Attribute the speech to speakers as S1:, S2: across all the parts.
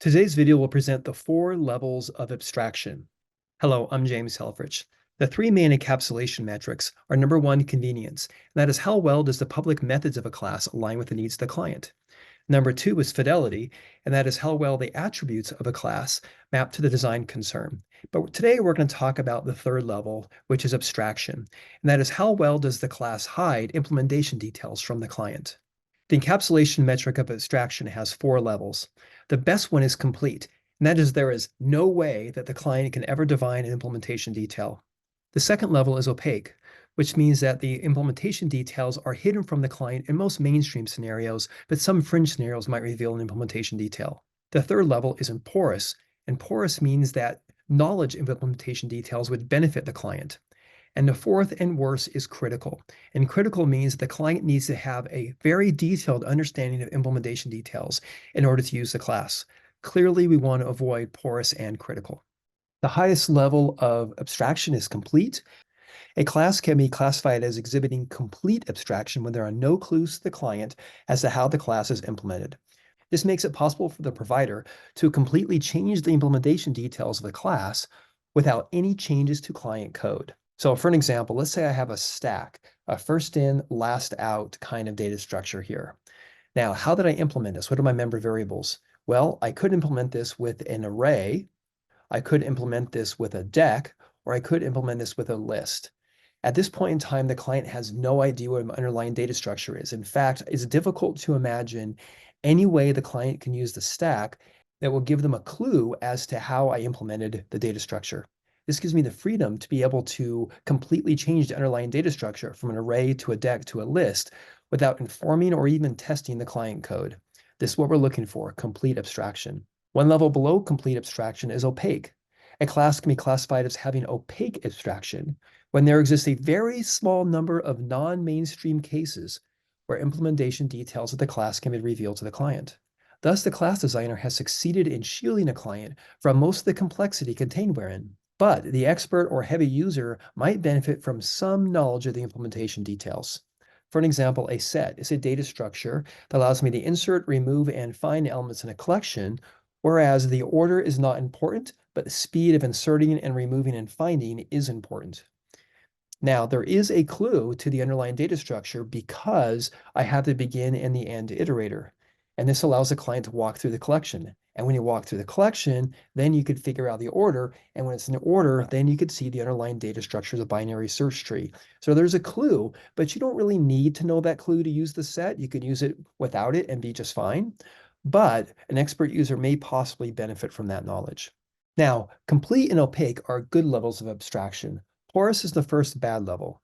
S1: Today's video will present the 4 levels of abstraction. Hello, I'm James Helfrich. The 3 main encapsulation metrics are number 1, convenience, and that is how well does the public methods of a class align with the needs of the client. Number 2 is fidelity, and that is how well the attributes of a class map to the design concern. But today we're going to talk about the 3rd level, which is abstraction, and that is how well does the class hide implementation details from the client. The encapsulation metric of abstraction has 4 levels. The best one is complete, and that is there is no way that the client can ever define an implementation detail. The second level is opaque, which means that the implementation details are hidden from the client in most mainstream scenarios, but some fringe scenarios might reveal an implementation detail. The third level is porous, and porous means that knowledge of implementation details would benefit the client. And the fourth and worse is critical. And critical means the client needs to have a very detailed understanding of implementation details in order to use the class. Clearly, we want to avoid porous and critical. The highest level of abstraction is complete. A class can be classified as exhibiting complete abstraction when there are no clues to the client as to how the class is implemented. This makes it possible for the provider to completely change the implementation details of the class without any changes to client code. So for an example, let's say I have a stack, a first in, last out kind of data structure here. Now, how did I implement this? What are my member variables? Well, I could implement this with an array, I could implement this with a deck, or I could implement this with a list. At this point in time, the client has no idea what an underlying data structure is. In fact, it's difficult to imagine any way the client can use the stack that will give them a clue as to how I implemented the data structure. This gives me the freedom to be able to completely change the underlying data structure from an array to a deck to a list without informing or even testing the client code. This is what we're looking for, complete abstraction. One level below complete abstraction is opaque. A class can be classified as having opaque abstraction when there exists a very small number of non-mainstream cases where implementation details of the class can be revealed to the client. Thus, the class designer has succeeded in shielding a client from most of the complexity contained wherein. But the expert or heavy user might benefit from some knowledge of the implementation details. For an example, a set is a data structure that allows me to insert, remove, and find elements in a collection, whereas the order is not important, but the speed of inserting and removing and finding is important. Now, there is a clue to the underlying data structure because I have the begin and the end iterator. And this allows the client to walk through the collection. And when you walk through the collection, then you could figure out the order. And when it's in order, then you could see the underlying data structure as a binary search tree. So there's a clue, but you don't really need to know that clue to use the set. You can use it without it and be just fine. But an expert user may possibly benefit from that knowledge. Now, complete and opaque are good levels of abstraction. Porous is the first bad level.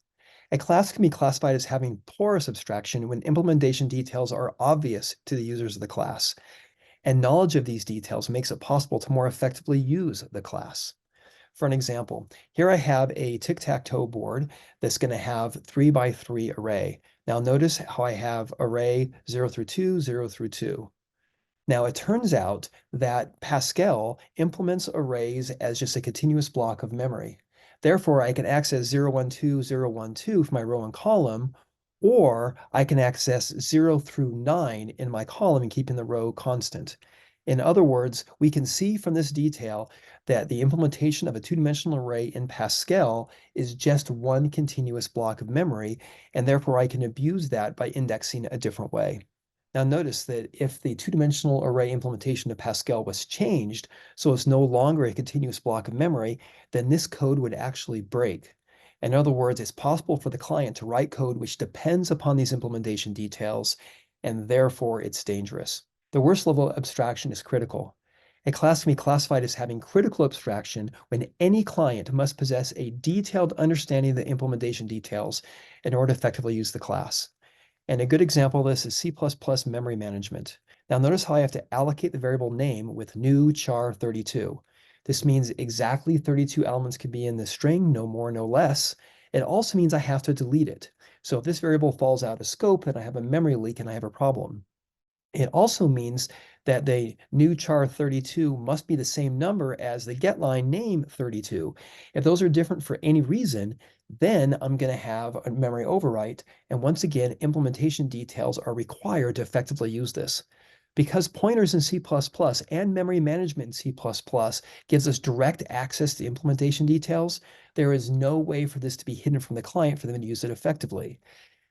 S1: A class can be classified as having porous abstraction when implementation details are obvious to the users of the class, and knowledge of these details makes it possible to more effectively use the class. For an example, here I have a tic-tac-toe board that's going to have 3 by 3 array. Now notice how I have array 0 through 2, 0 through 2. Now, it turns out that Pascal implements arrays as just a continuous block of memory. Therefore, I can access 0, 1, 2, 0, 1, 2 for my row and column, or I can access 0 through 9 in my column and keeping the row constant. In other words, we can see from this detail that the implementation of a two-dimensional array in Pascal is just one continuous block of memory, and therefore I can abuse that by indexing a different way. Now notice that if the two-dimensional array implementation of Pascal was changed, so it's no longer a continuous block of memory, then this code would actually break. In other words, it's possible for the client to write code which depends upon these implementation details, and therefore it's dangerous. The worst level of abstraction is critical. A class can be classified as having critical abstraction when any client must possess a detailed understanding of the implementation details in order to effectively use the class. And a good example of this is C++ memory management. Now notice how I have to allocate the variable name with new char 32. This means exactly 32 elements can be in the string, no more, no less. It also means I have to delete it. So if this variable falls out of scope, then I have a memory leak and I have a problem. It also means that the new char 32 must be the same number as the getLine name 32. If those are different for any reason, then I'm going to have a memory overwrite. And once again, implementation details are required to effectively use this. Because pointers in C++ and memory management in C++ gives us direct access to implementation details, there is no way for this to be hidden from the client for them to use it effectively.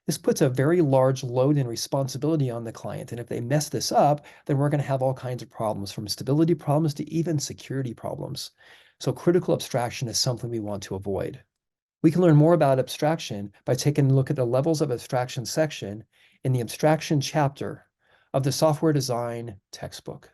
S1: This puts a very large load and responsibility on the client, and if they mess this up, then we're going to have all kinds of problems, from stability problems to even security problems. So critical abstraction is something we want to avoid. We can learn more about abstraction by taking a look at the levels of abstraction section in the abstraction chapter of the software design textbook.